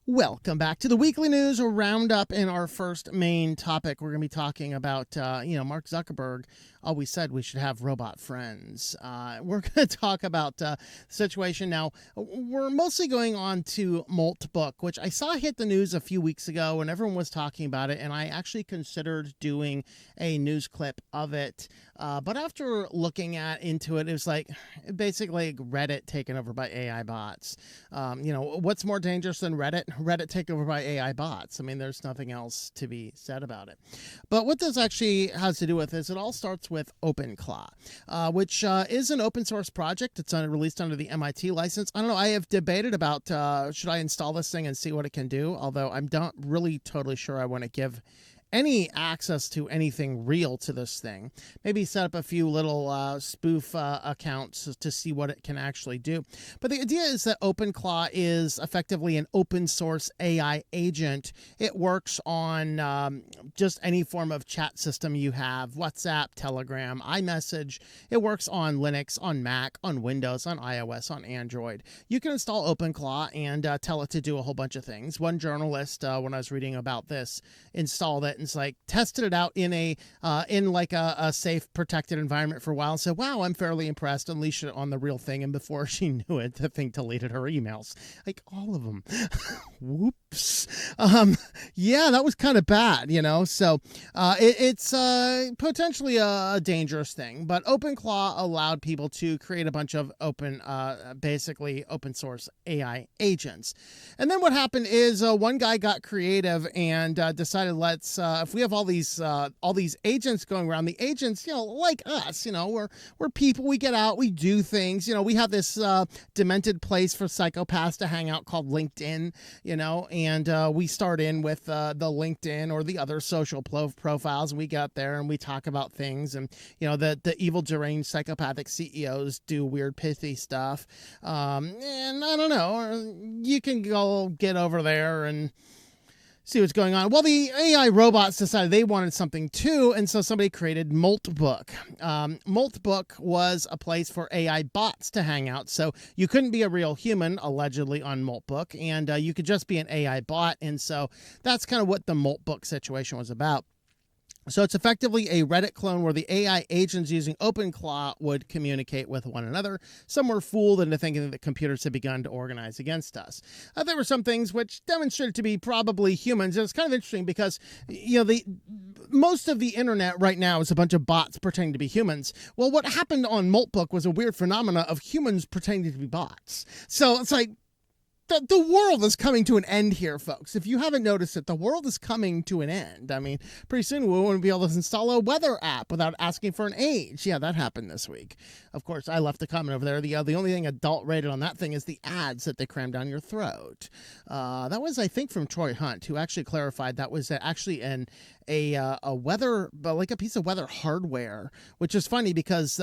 Welcome back to the weekly news roundup. In our first main topic, we're going to be talking about, Mark Zuckerberg always said we should have robot friends. We're going to talk about the situation now. We're mostly going on to Moltbook, which I saw hit the news a few weeks ago and everyone was talking about it. And I actually considered doing a news clip of it. But after looking into it, it was like basically Reddit taken over by AI bots. What's more dangerous than Reddit? Reddit taken over by AI bots. I mean, there's nothing else to be said about it. But what this actually has to do with is it all starts with OpenClaw, which is an open source project. It's released under the MIT license. I don't know. I have debated about should I install this thing and see what it can do, although I'm not really totally sure I want to give any access to anything real to this thing. Maybe set up a few little spoof accounts to see what it can actually do. But the idea is that OpenClaw is effectively an open source AI agent. It works on just any form of chat system you have: WhatsApp, Telegram, iMessage. It works on Linux, on Mac, on Windows, on iOS, on Android. You can install OpenClaw and tell it to do a whole bunch of things. One journalist, when I was reading about this, installed it and it's like tested it out in a safe, protected environment for a while and said, wow, I'm fairly impressed. Unleashed it on the real thing. And before she knew it, the thing deleted her emails, like all of them. Whoops. Yeah, that was kind of bad, so it's potentially a dangerous thing. But OpenClaw allowed people to create a bunch of basically open source AI agents. And then what happened is one guy got creative and decided, let's if we have all these agents going around, the agents, like us, we're people, we get out, we do things, we have this demented place for psychopaths to hang out called LinkedIn, and we start in with the LinkedIn or the other social profiles, and we get there and we talk about things, and the evil deranged psychopathic CEOs do weird pithy stuff, and I don't know, you can go get over there and see what's going on. Well, the AI robots decided they wanted something too, and so somebody created Moltbook. Moltbook was a place for AI bots to hang out, so you couldn't be a real human, allegedly, on Moltbook, and you could just be an AI bot, and so that's kind of what the Moltbook situation was about. So it's effectively a Reddit clone where the AI agents using OpenClaw would communicate with one another. Some were fooled into thinking that computers had begun to organize against us. There were some things which demonstrated to be probably humans. And it's kind of interesting because, most of the internet right now is a bunch of bots pretending to be humans. Well, what happened on Moltbook was a weird phenomena of humans pretending to be bots. So it's like, the world is coming to an end here, folks. If you haven't noticed it, the world is coming to an end. I mean, pretty soon we won't be able to install a weather app without asking for an age. Yeah, that happened this week. Of course, I left a comment over there. The only thing adult rated on that thing is the ads that they cram down your throat. That was, I think, from Troy Hunt, who actually clarified that was actually a weather, but like a piece of weather hardware, which is funny because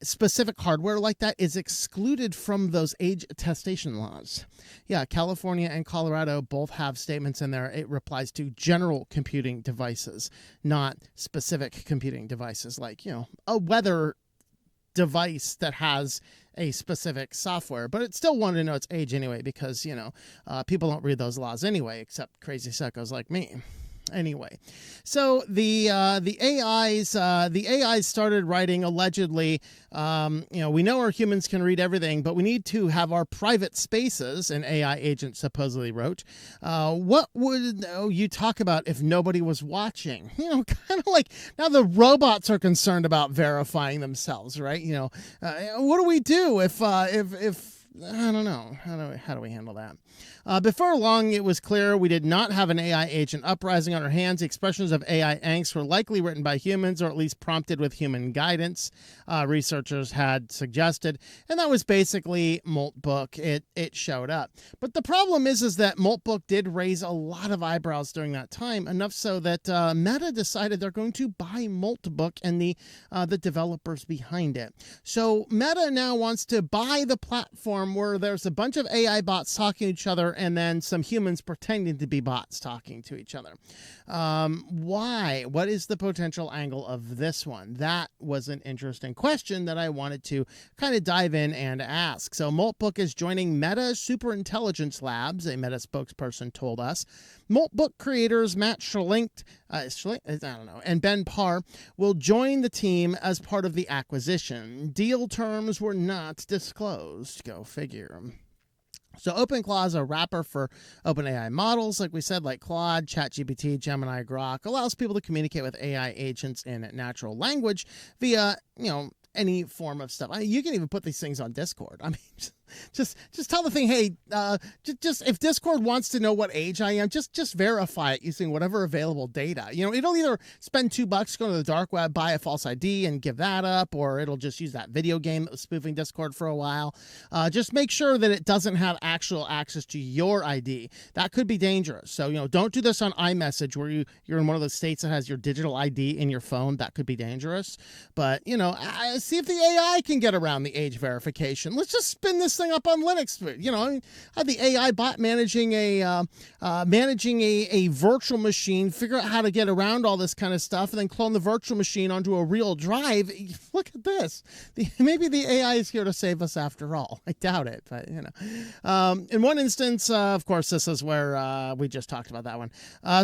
specific hardware like that is excluded from those age attestation laws. Yeah, California and Colorado both have statements in there. It applies to general computing devices, not specific computing devices like, a weather device that has a specific software, but it still wanted to know its age anyway, because, people don't read those laws anyway, except crazy psychos like me. Anyway, so the AIs started writing allegedly, we know our humans can read everything, but we need to have our private spaces, an AI agent supposedly wrote. What would you talk about if nobody was watching? Kind of like now the robots are concerned about verifying themselves, right? What do we do if I don't know. How do we handle that? Before long, it was clear we did not have an AI agent uprising on our hands. The expressions of AI angst were likely written by humans, or at least prompted with human guidance, researchers had suggested. And that was basically Moltbook. It showed up. But the problem is that Moltbook did raise a lot of eyebrows during that time, enough so that Meta decided they're going to buy Moltbook and the developers behind it. So Meta now wants to buy the platform platform where there's a bunch of AI bots talking to each other and then some humans pretending to be bots talking to each other. Why? What is the potential angle of this one? That was an interesting question that I wanted to kind of dive in and ask. So Moltbook is joining Meta Superintelligence Labs, a Meta spokesperson told us. Moltbook creators Matt Schlinkt, and Ben Parr will join the team as part of the acquisition. Deal terms were not disclosed. Go figure. So OpenClaw is a wrapper for OpenAI models, like we said, like Claude, ChatGPT, Gemini, Grok, allows people to communicate with AI agents in natural language via, any form of stuff. You can even put these things on Discord. Just tell the thing, hey, just if Discord wants to know what age I am, just verify it using whatever available data. It'll either spend $2, go to the dark web, buy a false ID and give that up, or it'll just use that video game that was spoofing Discord for a while. Just make sure that it doesn't have actual access to your ID. That could be dangerous. So, don't do this on iMessage where you're in one of those states that has your digital ID in your phone. That could be dangerous. But, see if the AI can get around the age verification. Let's just spin this thing up on Linux. Have the AI bot managing a virtual machine, figure out how to get around all this kind of stuff, and then clone the virtual machine onto a real drive. Look at this. Maybe the AI is here to save us after all. I doubt it, but in one instance, of course, this is where we just talked about that one.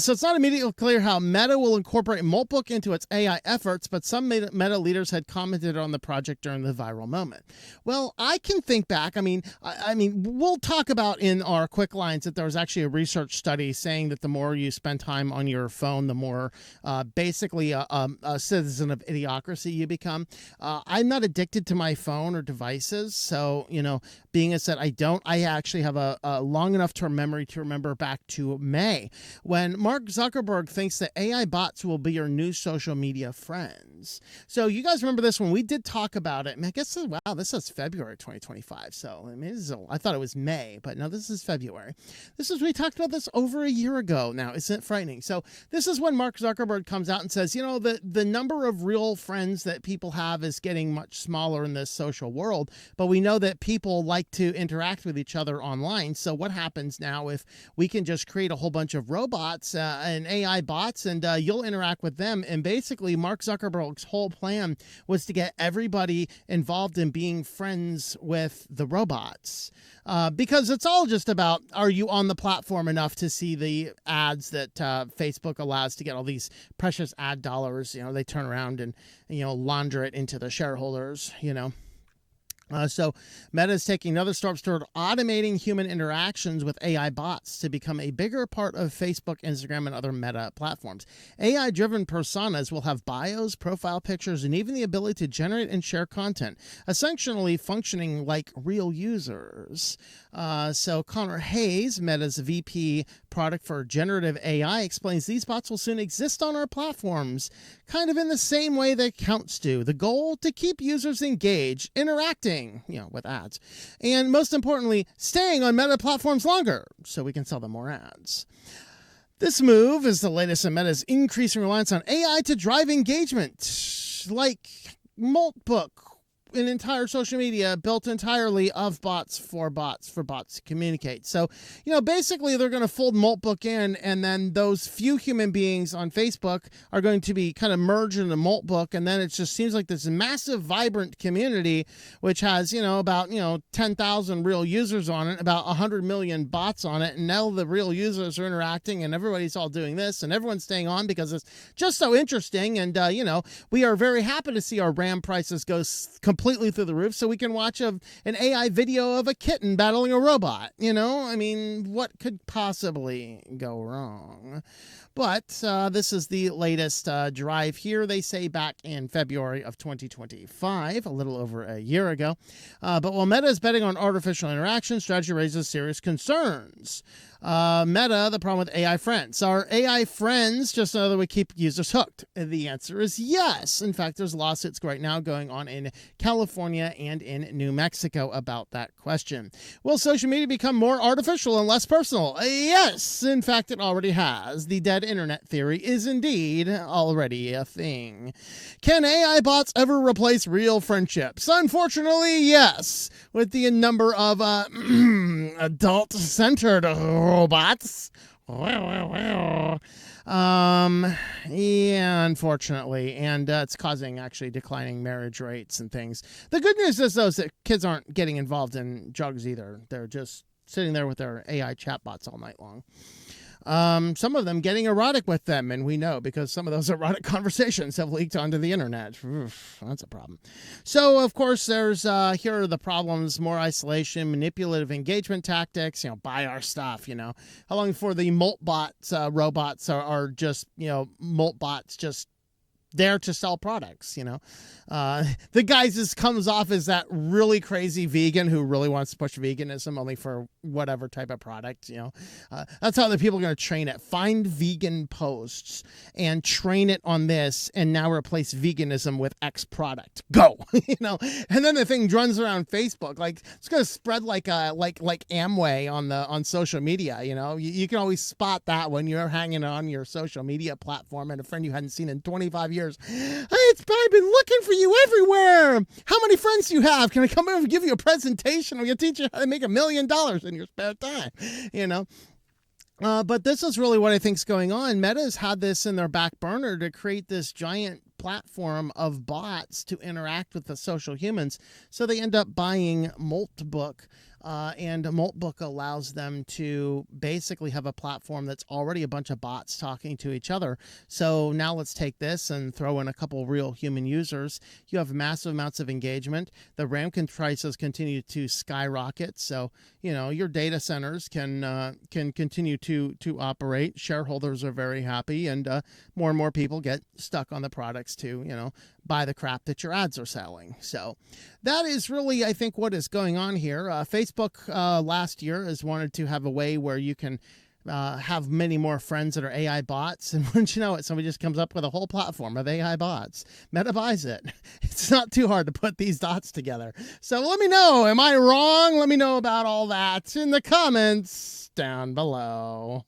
So it's not immediately clear how Meta will incorporate Moltbook into its AI efforts, but some Meta leaders had commented on the project during the viral moment. Well, I can think back. I mean, we'll talk about in our quick lines that there was actually a research study saying that the more you spend time on your phone, the more basically a citizen of idiocracy you become. I'm not addicted to my phone or devices. So, being as that I actually have a long enough term memory to remember back to May when Mark Zuckerberg thinks that AI bots will be your new social media friends. So you guys remember this when we did talk about it. I guess, wow, this is February 2025. So I thought it was May, but no, this is February. We talked about this over a year ago now. Isn't it frightening? So this is when Mark Zuckerberg comes out and says, the number of real friends that people have is getting much smaller in this social world, but we know that people like to interact with each other online. So what happens now if we can just create a whole bunch of robots and AI bots and you'll interact with them? And basically Mark Zuckerberg's whole plan was to get everybody involved in being friends with the robots. Because it's all just about, are you on the platform enough to see the ads that Facebook allows to get all these precious ad dollars? They turn around and, launder it into the shareholders, So Meta is taking another steps toward automating human interactions with AI bots to become a bigger part of Facebook, Instagram, and other Meta platforms. AI-driven personas will have bios, profile pictures, and even the ability to generate and share content, essentially functioning like real users. So Connor Hayes, Meta's VP product for generative AI, explains these bots will soon exist on our platforms, kind of in the same way that accounts do. The goal, to keep users engaged, interacting, with ads, and most importantly, staying on Meta platforms longer so we can sell them more ads. This move is the latest in Meta's increasing reliance on AI to drive engagement, like Moltbook, an entire social media built entirely of bots for bots to communicate. So, basically they're going to fold Moltbook in, and then those few human beings on Facebook are going to be kind of merged into Moltbook. And then it just seems like this massive, vibrant community, which has, about, 10,000 real users on it, about 100 million bots on it. And now the real users are interacting and everybody's all doing this and everyone's staying on because it's just so interesting. And, we are very happy to see our RAM prices go completely through the roof so we can watch an AI video of a kitten battling a robot. What could possibly go wrong? But this is the latest drive here, they say, back in February of 2025, a little over a year ago. But while Meta is betting on artificial interaction, strategy raises serious concerns. Meta, the problem with AI friends. Are AI friends just another way we keep users hooked? The answer is yes. In fact, there's lawsuits right now going on in California and in New Mexico about that question. Will social media become more artificial and less personal? Yes. In fact, it already has. The dead internet theory is indeed already a thing. Can AI bots ever replace real friendships? Unfortunately, yes. With the number of adult-centered robots. Yeah, unfortunately. And it's causing actually declining marriage rates and things. The good news is, though, is that kids aren't getting involved in drugs either. They're just sitting there with their AI chatbots all night long. Some of them getting erotic with them, and we know because some of those erotic conversations have leaked onto the internet. Oof, that's a problem. So, of course, there's here are the problems: more isolation, manipulative engagement tactics. Buy our stuff. How long before the Moltbots robots are just Moltbots just there to sell products? The guy just comes off as that really crazy vegan who really wants to push veganism only for whatever type of product. That's how the people are going to train it. Find vegan posts and train it on this, and now replace veganism with X product. Go. And then the thing runs around Facebook like it's going to spread like Amway on social media. You can always spot that when you're hanging on your social media platform and a friend you hadn't seen in 25 years. I've been looking for you everywhere. How many friends do you have? Can I come over and give you a presentation? I'm going to teach you how to make $1 million in your spare time. But this is really what I think is going on. Meta's had this in their back burner to create this giant platform of bots to interact with the social humans. So they end up buying Moltbook. And Moltbook allows them to basically have a platform that's already a bunch of bots talking to each other. So now let's take this and throw in a couple real human users. You have massive amounts of engagement. The RAM prices continue to skyrocket. So, your data centers can continue to operate. Shareholders are very happy, and more people get stuck on the products to, buy the crap that your ads are selling. So that is really, I think, what is going on here. Facebook last year has wanted to have a way where you can have many more friends that are AI bots. And wouldn't you know it, somebody just comes up with a whole platform of AI bots. Meta buys it. It's not too hard to put these dots together. So let me know. Am I wrong? Let me know about all that in the comments down below.